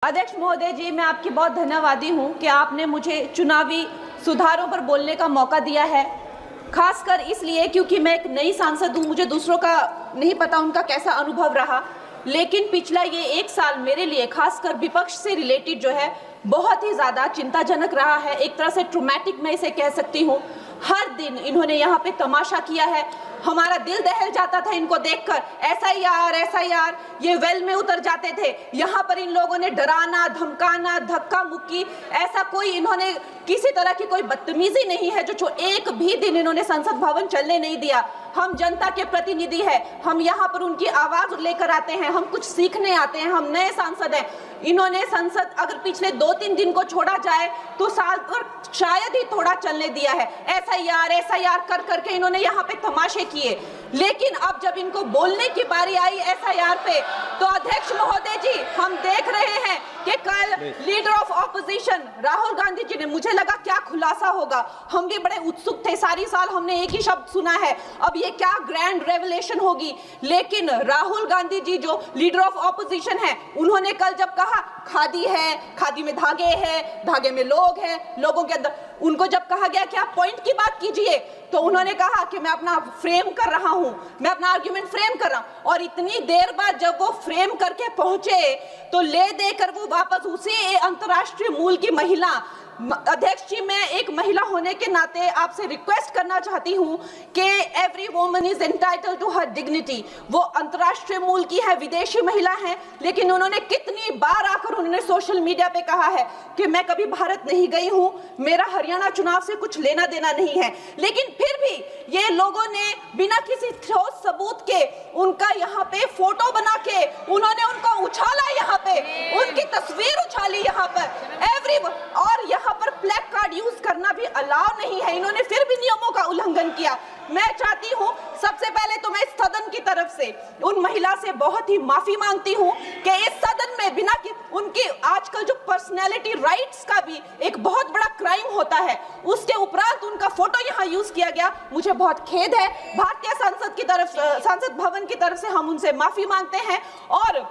अध्यक्ष महोदय जी, मैं आपकी बहुत धन्यवादी हूं कि आपने मुझे चुनावी सुधारों पर बोलने का मौका दिया है, खासकर इसलिए क्योंकि मैं एक नई सांसद हूं। मुझे दूसरों का नहीं पता उनका कैसा अनुभव रहा, लेकिन पिछला ये 1 साल मेरे लिए खासकर विपक्ष से रिलेटेड जो है बहुत ही ज़्यादा चिंताजनक रहा है। एक तरह से ट्रॉमेटिक मैं इसे कह सकती हूँ। हर दिन इन्होंने यहाँ पे तमाशा किया है, हमारा दिल दहल जाता था इनको देखकर। एसआईआर ये वेल में उतर जाते थे। यहाँ पर इन लोगों ने डराना, धमकाना, धक्का मुक्की, ऐसा कोई इन्होंने किसी तरह की कोई बदतमीजी नहीं है जो एक भी दिन इन्होंने संसद भवन चलने नहीं दिया। हम जनता के प्रतिनिधि हैं, हम यहाँ पर उनकी आवाज लेकर आते हैं, हम कुछ सीखने आते हैं, हम नए सांसद हैं। इन्होंने संसद अगर पिछले 2-3 दिन को छोड़ा जाए तो साल भर शायद ही थोड़ा चलने दिया है। एसआईआर कर करके इन्होंने यहाँ पे तमाशे किए, लेकिन अब जब इनको बोलने की बारी आई एसआईआर पे, तो अध्यक्ष महोदय जी हम देख रहे हैं कि कल leader of opposition Rahul Gandhi ji ने, मुझे लगा क्या खुलासा होगा, हम भी बड़े उत्सुक थे। सारी साल हमने एक ही शब्द सुना है, अब ये क्या ग्रैंड रेवलेशन होगी। लेकिन राहुल गांधी जी जो लीडर ऑफ ऑपोजिशन है, उन्होंने कल जब कहा खादी है, खादी में धागे हैं, धागे में लोग हैं, लोगों के अंदर, उनको जब कहा गया कि आप पॉइंट की बात कीजिए, तो उन्होंने कहा कि मैं अपना फ्रेम कर रहा हूं, मैं अपना आर्ग्यूमेंट फ्रेम कर रहा हूं। और इतनी देर बाद जब वो फ्रेम करके पहुंचे तो ले देकर वो वापस उसी अंतर्राष्ट्रीय मूल की महिला, अध्यक्ष जी मैं एक महिला होने के नाते आपसे रिक्वेस्ट करना चाहती हूं कि every woman is entitled to her dignity. वो अंतर्राष्ट्रीय मूल की है, विदेशी महिला है, लेकिन उन्होंने कितनी बार आकर उन्होंने सोशल मीडिया पे कहा है कि मैं कभी भारत नहीं गई हूं, मेरा हरियाणा चुनाव से कुछ लेना देना नहीं है। लेकिन फिर भी ये लोगों ने बिना किसी ठोस सबूत के उनका यहाँ पे फोटो बना के उन्होंने उनको उछाला, यहाँ पे उनकी तस्वीर उछाली यहाँ पर और यहाँ पर प्लेक कार्ड यूज करना भी अलाउ नहीं है। इन्होंने फिर भी नियमों का उल्लंघन किया। मैं चाहती हूँ सबसे पहले तो मैं इस सदन की तरफ से उन महिला से बहुत ही माफी मांगती हूँ कि इस सदन में बिना कि उनकी आजकल जो पर्सनैलिटी राइट्स का भी एक बहुत बड़ा क्राइम होता है, उसके उपरांत उनका फोटो यहाँ यूज किया गया। मुझे बहुत खेद है। भारतीय संसद की तरफ, संसद भवन की तरफ से हम उनसे माफी मांगते हैं। और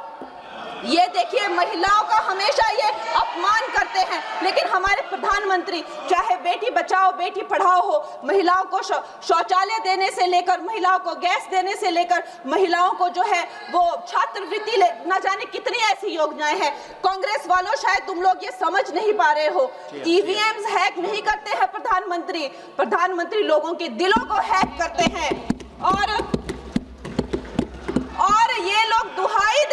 ये देखिए, महिलाओं का हमेशा ये अपमान करते हैं, लेकिन हमारे प्रधानमंत्री चाहे बेटी बचाओ बेटी पढ़ाओ हो, महिलाओं को शौचालय देने से लेकर, महिलाओं को गैस देने से लेकर, महिलाओं को जो है वो छात्रवृत्ति, न जाने कितनी ऐसी योजनाएं हैं। कांग्रेस वालों शायद तुम लोग ये समझ नहीं पा रहे हो, ईवीएम्स हैक नहीं करते हैं प्रधानमंत्री लोगों के दिलों को हैक करते हैं। और ये लोग दुहाई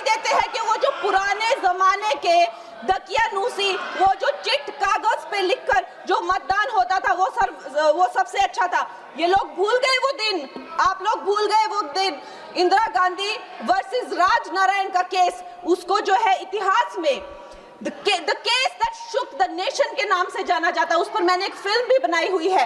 देते हैं कि वो जो पुराने जमाने के दकियानूसी, वो जो चिट कागज पे लिखकर जो मतदान होता था वो सबसे अच्छा था। ये लोग भूल गए वो दिन, आप लोग भूल गए वो दिन। इंदिरा गांधी वर्सेस राजनारायण का केस, उसको जो है इतिहास में The case that shook the nation के नाम से जाना जाता है। उस पर मैंने एक फिल्म भी बनाई हुई है।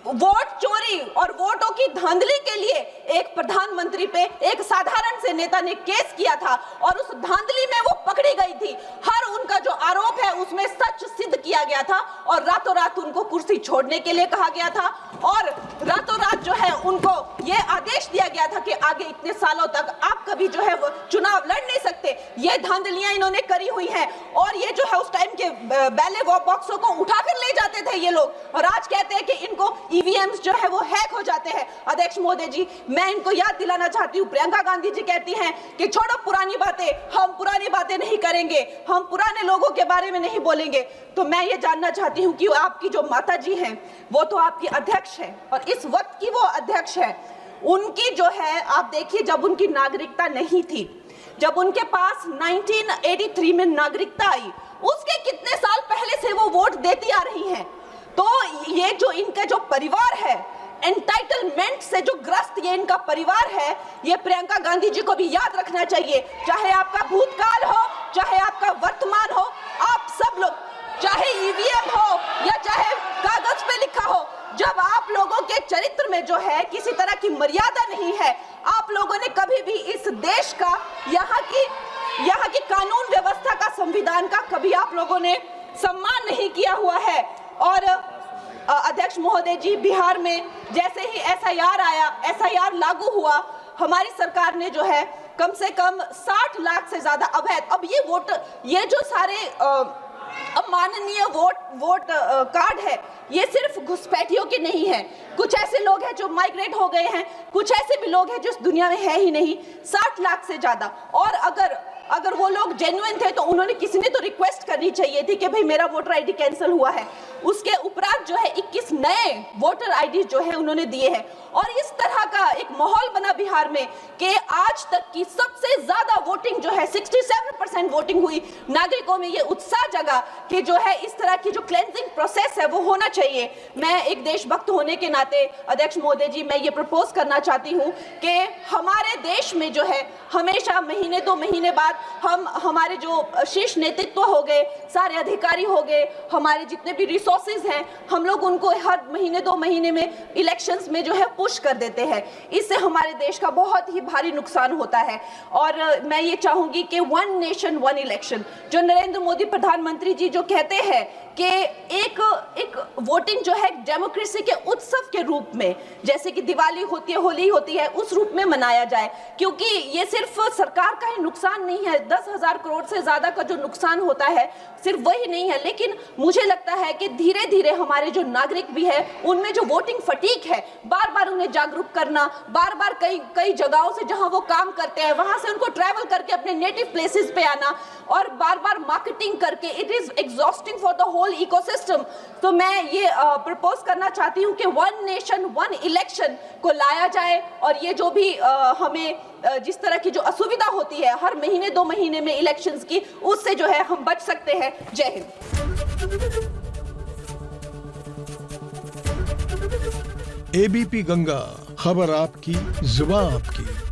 वोट चोरी और वोटों की धांधली के लिए एक प्रधानमंत्री पे एक साधारण से नेता ने केस किया था और उस धांधली में वो पकड़ी गई थी। हर उनका जो आरोप है उसमें सच सिद्ध किया गया था और रातों रात उनको कुर्सी छोड़ने के लिए कहा गया था और रातों रात जो है उनको ये आदेश दिया गया था कि आगे इतने सालों तक आप कभी जो है वो चुनाव लड़ नहीं सकते। ये धांधलियां इन्होंने करी हुई हैं और ये जो है उस टाइम के बैलेट बॉक्सों को उठाकर ले जाते थे ये लोग, और आज कहते हैं कि इनको ईवीएम्स जो है वो हैक हो जाते हैं। अध्यक्ष महोदय जी, मैं इनको याद दिलाना चाहती हूँ, प्रियंका गांधी जी कहती हैं कि छोड़ो पुरानी बातें, हम पुरानी बातें नहीं करेंगे, हम पुराने लोगों के बारे में नहीं बोलेंगे। तो मैं ये जानना चाहती हूँ कि आपकी जो माता जी हैं वो तो आपकी अध्यक्ष है और इस वक्त की वो अध्यक्ष है। उनकी जो है, आप देखिए, जब उनकी नागरिकता नहीं थी, जब उनके पास 1983 में नागरिकता आई, उसके कितने साल पहले से वो वोट देती आ रही हैं। तो ये जो इनका जो परिवार है, एंटाइटलमेंट से जो ग्रस्त ये इनका परिवार है, ये प्रियंका गांधी जी को भी याद रखना चाहिए। चाहे आपका भूतकाल हो, चाहे आपका वर्तमान हो, आप सब लोग, चाहे ईवीएम हो या चाहे कागज पे लिखा हो, जब आप लोगों के चरित्र में जो है किसी तरह की मर्यादा नहीं है, आप लोगों ने कभी भी इस देश का, यहाँ की कानून व्यवस्था का, संविधान का कभी आप लोगों ने सम्मान नहीं किया हुआ है। और अध्यक्ष महोदय जी, बिहार में जैसे ही एसआईआर आया, एसआईआर लागू हुआ, हमारी सरकार ने जो है कम से कम 60 लाख से ज्यादा अवैध। अब ये वोट, ये जो सारे अमाननीय वोट कार्ड है, ये सिर्फ घुसपैठियों के नहीं है। कुछ ऐसे लोग हैं जो माइग्रेट हो गए हैं, कुछ ऐसे भी लोग हैं जो इस दुनिया में है ही नहीं। 60 लाख से ज्यादा। और अगर वो लोग जेन्युइन थे तो उन्होंने, किसी ने तो रिक्वेस्ट करनी चाहिए थी कि भाई मेरा वोटर आईडी कैंसिल हुआ है। उसके उपरांत जो है 21 नए वोटर आईडी जो है उन्होंने दिए हैं। और इस तरह का एक माहौल बना बिहार में कि आज तक की सबसे ज्यादा वोटिंग जो है 67% वोटिंग हुई। नागरिकों में ये उत्साह जगा कि जो है इस तरह की जो क्लेंजिंग प्रोसेस है वो होना चाहिए। मैं एक देशभक्त होने के नाते अध्यक्ष महोदय जी, मैं ये प्रपोज करना चाहती हूँ कि हमारे देश में जो है हमेशा महीने 2 महीने बाद हमारे जो शीर्ष नेतृत्व हो गए, सारे अधिकारी हो गए, हमारे जितने भी रिसोर्सेज हैं, हम लोग उनको हर महीने 2 महीने में इलेक्शंस में जो है पुश कर देते हैं। इससे हमारे देश का बहुत ही भारी नुकसान होता है। और मैं ये चाहूंगी कि 1 नेशन 1 इलेक्शन, जो नरेंद्र मोदी प्रधानमंत्री जी जो कहते हैं कि एक वोटिंग जो है डेमोक्रेसी के उत्सव के रूप में, जैसे कि दिवाली होती है, होली होती है, उस रूप में मनाया जाए। क्योंकि ये सिर्फ सरकार का ही नुकसान नहीं है, 10,000 करोड़ से ज्यादा का जो नुकसान होता है सिर्फ वही नहीं है, लेकिन मुझे लगता है कि धीरे धीरे हमारे जो नागरिक भी है उनमें जो वोटिंग फटीक है, बार बार उन्हें जागरूक करना, बार बार कई जगहों से जहां वो काम करते हैं वहां से उनको ट्रैवल करके अपने नेटिव प्लेसेस पे आना और बार बार मार्केटिंग करके, it is exhausting for the whole ecosystem. तो मैं ये प्रपोज करना चाहती हूँ कि 1 नेशन 1 इलेक्शन को लाया जाए। और ये जो भी हमें जिस तरह की जो असुविधा होती है हर महीने 2 महीने में इलेक्शंस की, उससे जो है हम बच सकते हैं। जय हिंद। एबीपी गंगा, खबर आपकी, जुबान आपकी।